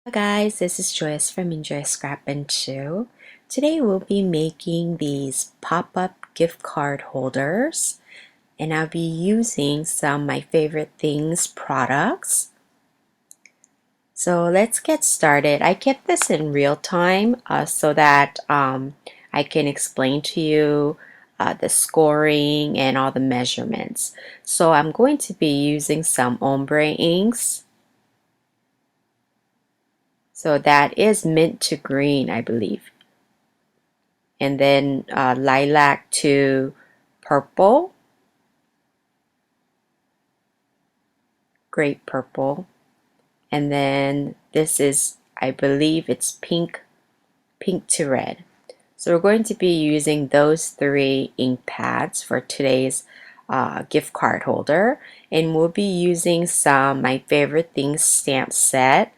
Hi guys, this is Joyce from Enjoy Scrap and Chew. Today we'll be making these pop-up gift card holders, and I'll be using some of my favorite things products. So let's get started. I kept this in real time so that I can explain to you the scoring and all the measurements. So I'm going to be using some Ombre inks. So that is mint to green, I believe. And then lilac to purple, grape purple. And then this is, I believe it's pink to red. So we're going to be using those three ink pads for today's gift card holder. And we'll be using some My Favorite Things stamp set.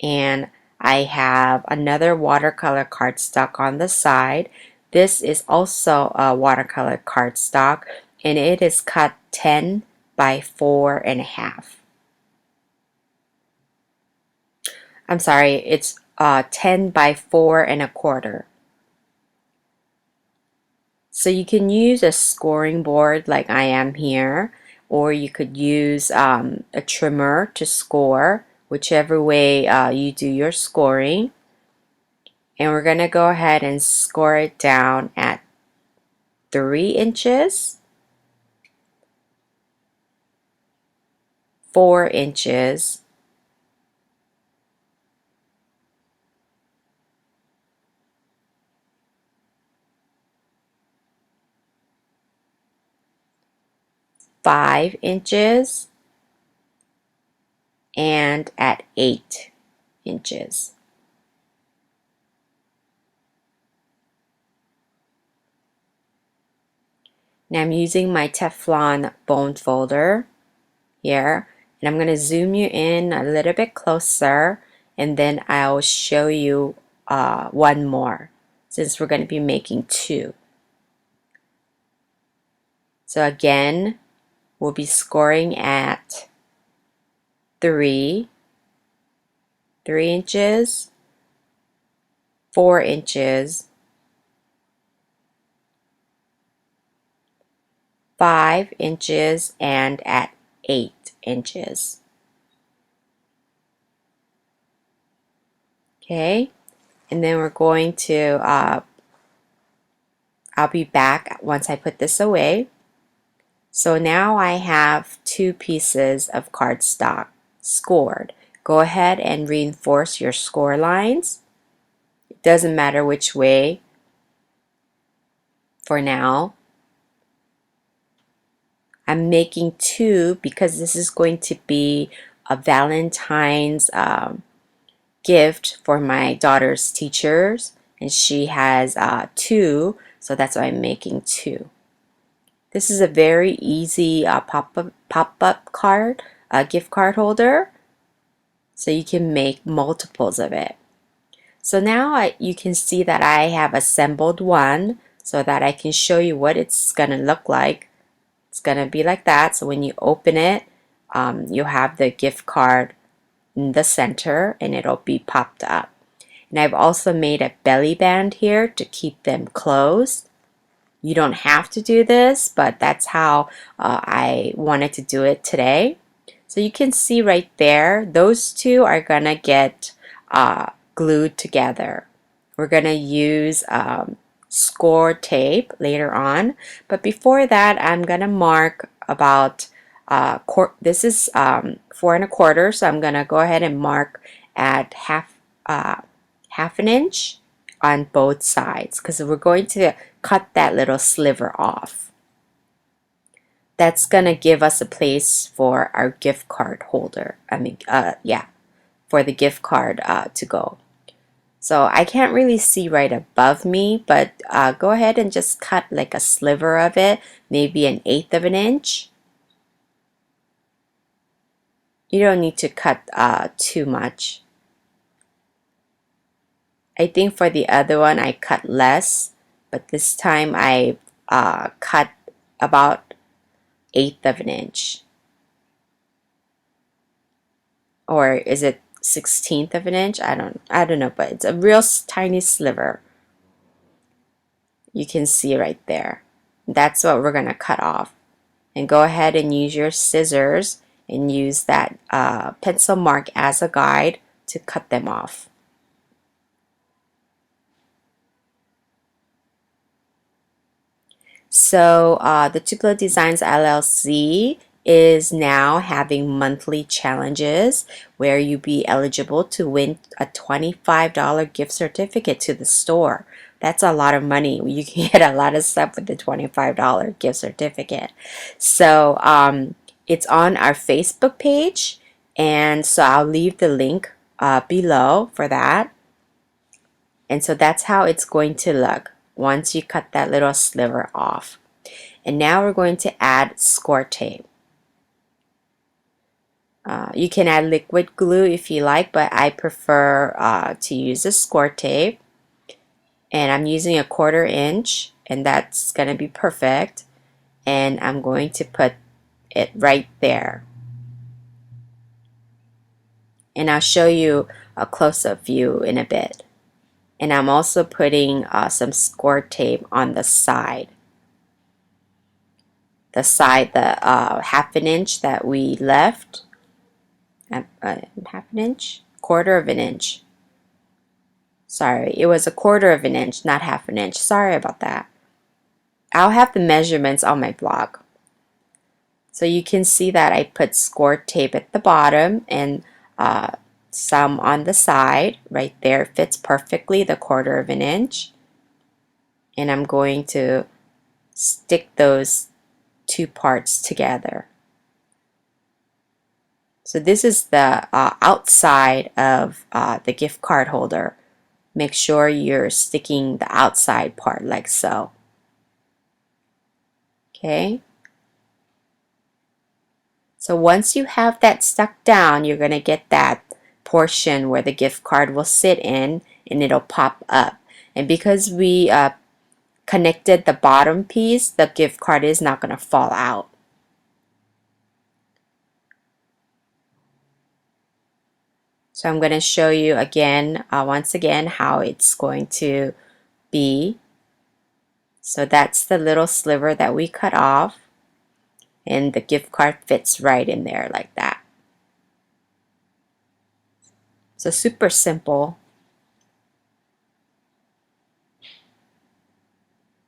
And I have another watercolor cardstock on the side. This is also a watercolor cardstock, and it is cut 10 by 4.5. I'm sorry, it's 10 by 4.25. So you can use a scoring board like I am here, or you could use a trimmer to score, whichever way you do your scoring. And we're going to go ahead and score it down at 3 inches, 4 inches, 5 inches, and at 8 inches. Now I'm using my Teflon bone folder here, and I'm going to zoom you in a little bit closer, and then I'll show you one more since we're going to be making two. So again, we'll be scoring at 3 inches, 4 inches, 5 inches, and at 8 inches. Okay, and then we're going to, I'll be back once I put this away. So now I have 2 pieces of cardstock scored. Go ahead and reinforce your score lines. It doesn't matter which way for now. I'm making 2 because this is going to be a Valentine's gift for my daughter's teachers, and she has 2, so that's why I'm making 2. This is a very easy pop-up card, gift card holder, so you can make multiples of it. So now you can see that I have assembled one so that I can show you what it's going to look like. It's going to be like that. So when you open it, you'll have the gift card in the center and it'll be popped up. And I've also made a belly band here to keep them closed. You don't have to do this, but that's how I wanted to do it today. So you can see right there, those two are gonna get glued together. We're gonna use score tape later on, but before that I'm gonna mark about this is 4.25, so I'm gonna go ahead and mark at half an inch on both sides because we're going to cut that little sliver off. That's gonna give us a place for our gift card holder. For the gift card to go. So I can't really see right above me, but go ahead and just cut like a sliver of it, maybe 1/8 of an inch. You don't need to cut too much. I think for the other one I cut less, but this time I cut about 1/8 of an inch. Or is it 1/16 of an inch. I don't know, but it's a real tiny sliver. You can see right there. That's what we're gonna cut off. And go ahead and use your scissors and use that pencil mark as a guide to cut them off. So the Tupelo Designs LLC is now having monthly challenges where you be eligible to win a $25 gift certificate to the store. That's a lot of money. You can get a lot of stuff with the $25 gift certificate. So it's on our Facebook page, and so I'll leave the link below for that. And so that's how it's going to look once you cut that little sliver off. And now we're going to add score tape. You can add liquid glue if you like, but I prefer to use the score tape. And I'm using a 1/4 inch, and that's going to be perfect. And I'm going to put it right there. And I'll show you a close-up view in a bit. And I'm also putting some score tape on the side. The 1/2 inch that we left. 1/2 inch? 1/4 inch. Sorry, it was a 1/4 inch, not 1/2 inch. Sorry about that. I'll have the measurements on my blog. So you can see that I put score tape at the bottom and some on the side. Right there fits perfectly, the 1/4 inch. And I'm going to stick those two parts together. So this is the outside of the gift card holder. Make sure you're sticking the outside part like so. Okay. So once you have that stuck down, you're going to get that portion where the gift card will sit in, and it'll pop up. And because we connected the bottom piece, the gift card is not going to fall out. So I'm going to show you again, once again, how it's going to be. So that's the little sliver that we cut off, and the gift card fits right in there like that. So super simple.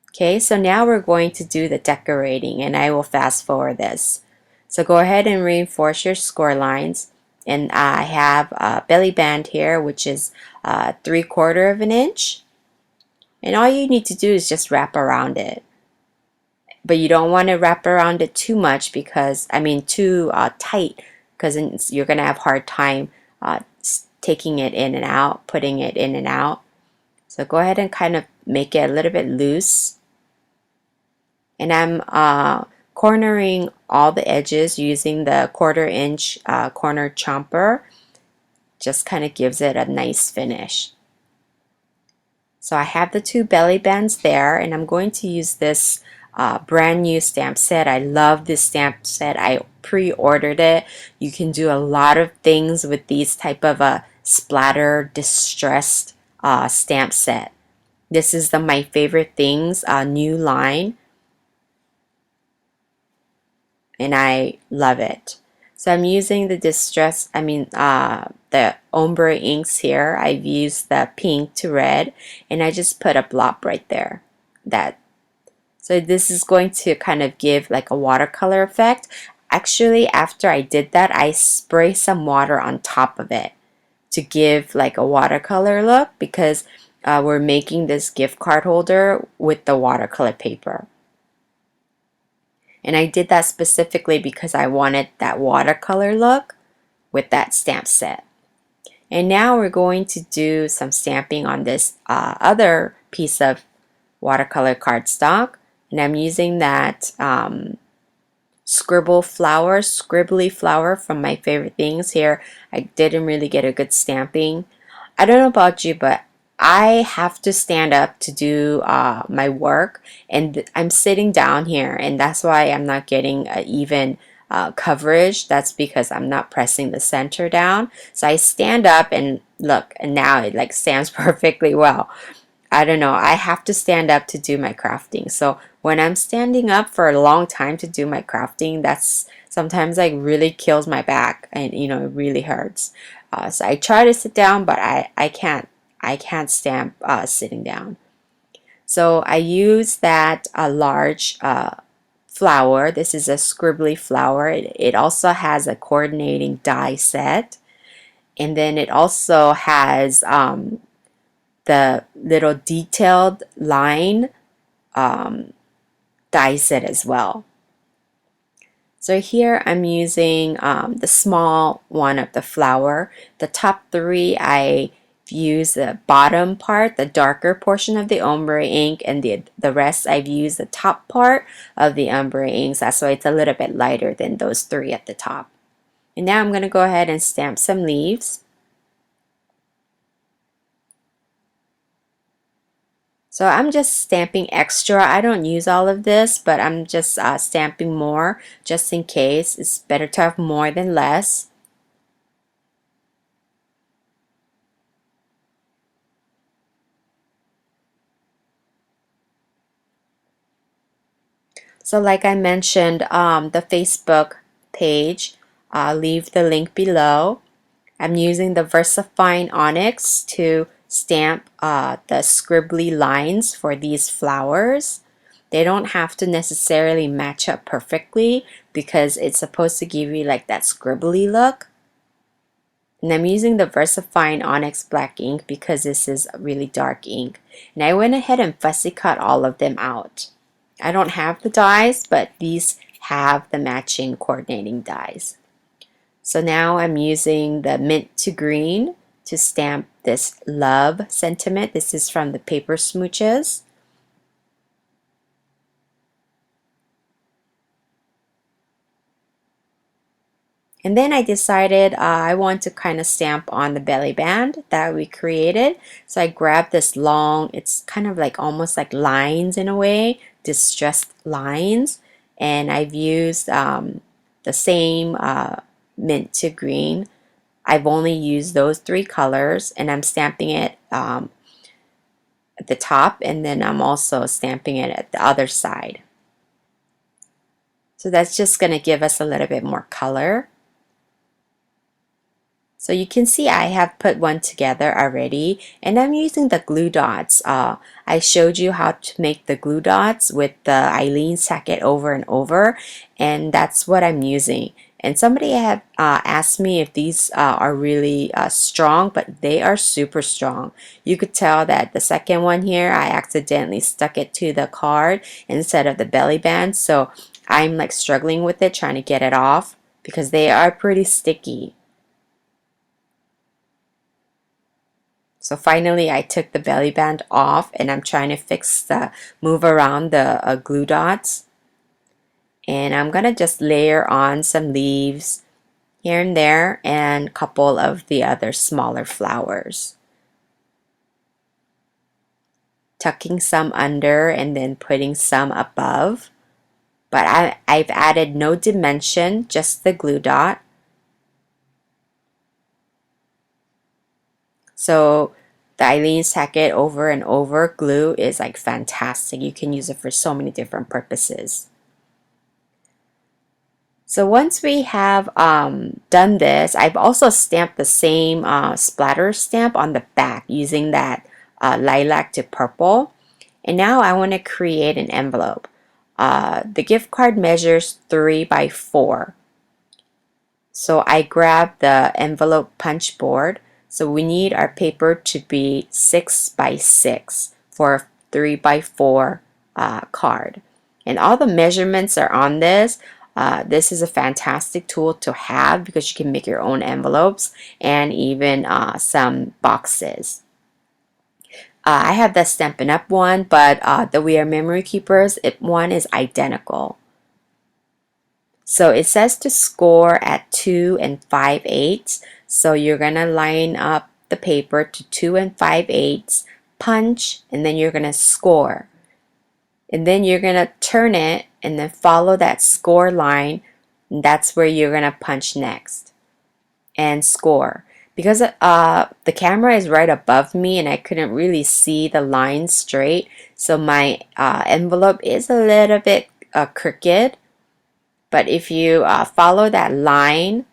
Okay, so now we're going to do the decorating, and I will fast forward this. So go ahead and reinforce your score lines. And I have a belly band here, which is 3/4 inch. And all you need to do is just wrap around it. But you don't want to wrap around it too much because, too tight, because you're going to have a hard time taking it in and out, putting it in and out. So go ahead and kind of make it a little bit loose. And I'm cornering all the edges using the 1/4 inch corner chomper. Just kind of gives it a nice finish. So I have the two belly bands there, and I'm going to use this brand new stamp set. I love this stamp set. I pre-ordered it. You can do a lot of things with these type of splatter distressed stamp set. This is my favorite things new line, and I love it. So I'm using the the Ombre inks here. I've used the pink to red, and I just put a blob right there. So this is going to kind of give like a watercolor effect. Actually, after I did that, I spray some water on top of it to give like a watercolor look, because we're making this gift card holder with the watercolor paper. And I did that specifically because I wanted that watercolor look with that stamp set. And now we're going to do some stamping on this other piece of watercolor cardstock. And I'm using that scribbly flower from My Favorite Things here. I didn't really get a good stamping. I don't know about you, but I have to stand up to do my work, and I'm sitting down here, and that's why I'm not getting an even coverage. That's because I'm not pressing the center down. So I stand up and look, and now it like stands perfectly well. I don't know, I have to stand up to do my crafting. So when I'm standing up for a long time to do my crafting, that's sometimes like really kills my back, and you know, it really hurts. So I try to sit down, but I can't stand sitting down. So I use that large flower. This is a scribbly flower. It also has a coordinating die set, and then it also has the little detailed line die set as well. So here I'm using the small one of the flower. The top three I use the bottom part, the darker portion of the ombre ink, and the rest I've used the top part of the ombre inks. That's why it's a little bit lighter than those three at the top. And now I'm going to go ahead and stamp some leaves. So I'm just stamping extra. I don't use all of this, but I'm just stamping more just in case. It's better to have more than less. So like I mentioned, the Facebook page, I'll leave the link below. I'm using the VersaFine Onyx to stamp the scribbly lines for these flowers. They don't have to necessarily match up perfectly because it's supposed to give you like that scribbly look. And I'm using the VersaFine Onyx black ink because this is a really dark ink. And I went ahead and fussy cut all of them out. I don't have the dies, but these have the matching coordinating dies. So now I'm using the mint to green to stamp this love sentiment. This is from the paper smooches. And then I decided I want to kind of stamp on the belly band that we created. So I grabbed this long, it's kind of like almost like lines in a way, distressed lines. And I've used the same mint to green. I've only used those three colors, and I'm stamping it at the top, and then I'm also stamping it at the other side. So that's just going to give us a little bit more color. So you can see I have put one together already, and I'm using the glue dots. I showed you how to make the glue dots with the Eileen Sackett over and over, and that's what I'm using. And somebody had asked me if these are really strong, but they are super strong. You could tell that the second one here, I accidentally stuck it to the card instead of the belly band, so I'm like struggling with it, trying to get it off because they are pretty sticky. So finally I took the belly band off, and I'm trying to move around the glue dots. And I'm gonna just layer on some leaves here and there and a couple of the other smaller flowers. Tucking some under and then putting some above. But I've added no dimension, just the glue dot. So the Eileen Sackett over and over glue is like fantastic. You can use it for so many different purposes. So once we have done this, I've also stamped the same splatter stamp on the back using that lilac to purple. And now I want to create an envelope. The gift card measures 3 by 4. So I grabbed the envelope punch board. So we need our paper to be 6 by 6 for a 3 by 4 card. And all the measurements are on this. This is a fantastic tool to have because you can make your own envelopes and even some boxes. I have the Stampin' Up! One, but the We Are Memory Keepers one is identical. So it says to score at 2 5/8. So you're going to line up the paper to 2 5/8, punch, and then you're going to score. And then you're going to turn it and then follow that score line And that's where you're gonna punch next and score. Because the camera is right above me and I couldn't really see the line straight, so my envelope is a little bit crooked. But if you follow that line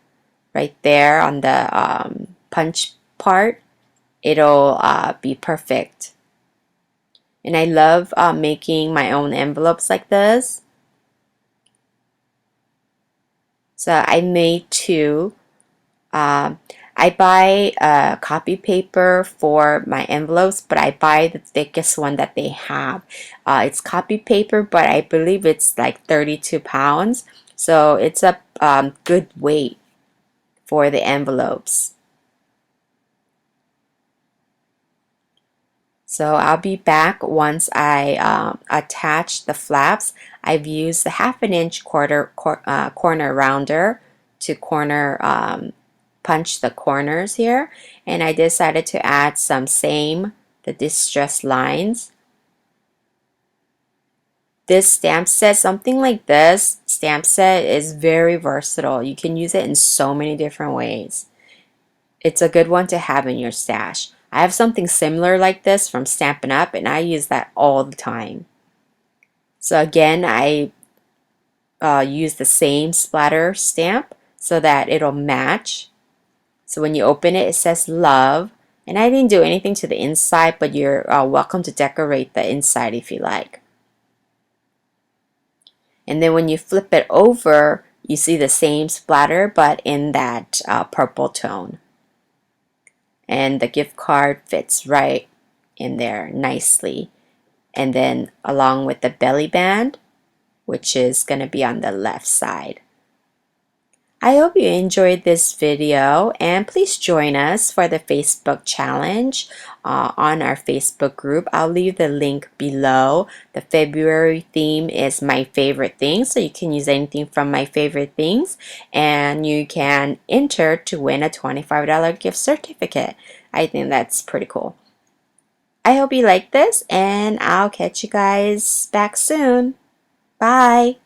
right there on the punch part, it'll be perfect. And I love making my own envelopes like this. So I made two. I buy copy paper for my envelopes, but I buy the thickest one that they have. It's copy paper, but I believe it's like 32 pounds. So it's a good weight for the envelopes. So I'll be back once I attach the flaps. I've used the 1/2 inch corner rounder to punch the corners here, and I decided to add the distress lines. This stamp set, something like this stamp set, is very versatile. You can use it in so many different ways. It's a good one to have in your stash. I have something similar like this from Stampin' Up, and I use that all the time. So again, I use the same splatter stamp so that it'll match. So when you open it, it says love. And I didn't do anything to the inside, but you're welcome to decorate the inside if you like. And then when you flip it over, you see the same splatter, but in that purple tone. And the gift card fits right in there nicely. And then along with the belly band, which is going to be on the left side. I hope you enjoyed this video, and please join us for the Facebook challenge on our Facebook group. I'll leave the link below. The February theme is my favorite things, so you can use anything from my favorite things, and you can enter to win a $25 gift certificate. I think that's pretty cool. I hope you like this, and I'll catch you guys back soon. Bye!